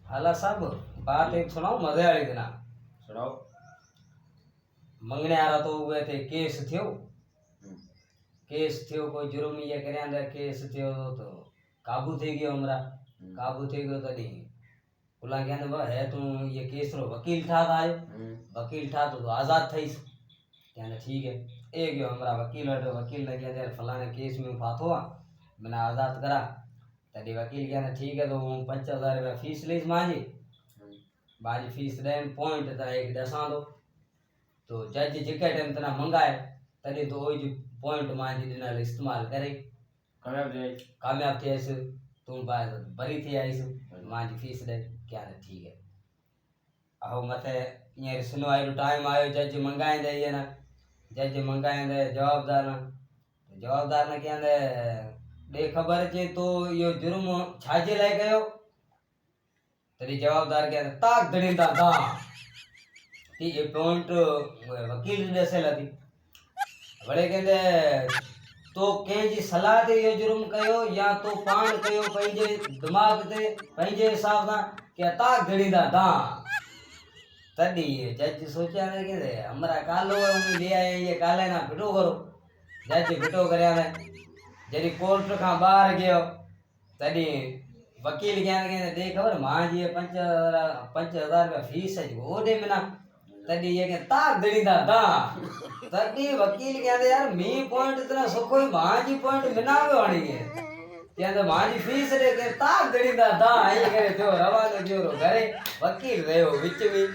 हाला साहब बात एक सुनाओ मजे वाली दिन सुनाओ। मंगने आ रहा तो हुए थे केस थियो कोई जुर्म ये करे अंदर केस थियो तो काबू થઈ ગયો हमरा काबू થઈ ગયો तडी पुला के अंदर है तू ये केस रो वकील था आयो वकील था तो आजाद थईस कहने ठीक है ए गयो हमरा वकील हटो वकील ने कहया फलाने केस में फाथो मैंने आजाद करा तडी वकील कहने ठीक है तो 5000 रुपया फीस लीज मांगी बाजी फीस देन पॉइंट ता एक दसा दो तो जज जिके टाइम तना मंगाए तडी तो ओई जो पॉइंट मांगी दिना इस्तेमाल करे कामयाब थे ऐसे तुम बाय बरी थी आईस मांजी फीस दे क्या ने ठीक है आओ मते ये सुनवाई रो टाइम आयो जज मंगाए दे ये ना जज मंगाए दे जवाबदार ने कहंदे दे खबर छे तो यो जुर्म छाजे लाय गयो तरी जवाबदार कहंदे ताक धड़ींदा दा ती ये पॉइंट वकील ने से लदी बड़े कहंदे तो केजी सलाह ते यो जुर्म कयो या तो पाण कयो पंहिंजे दिमाग ते पंहिंजे हिसाब सां के ताक धड़ींदा दा तडी जज सोचा ने के हमरा कालो ले आए ये काले ना फिटो करो जज फिटो करया ने जरी कोर्ट का बाहर गयो तडी वकील के दे खबर मां जी 5000 रुपया फीस है ओडे मना तडी ये के ताक धड़ींदा दा तडी वकील कहंदे यार मी पॉइंट इतना सुखो मां जी पॉइंट मिनावे वाली है कहंदे मां जी फीस दे के ताक धड़ींदा दा ये करे तो रवानो जो घरे वकील रहो विच में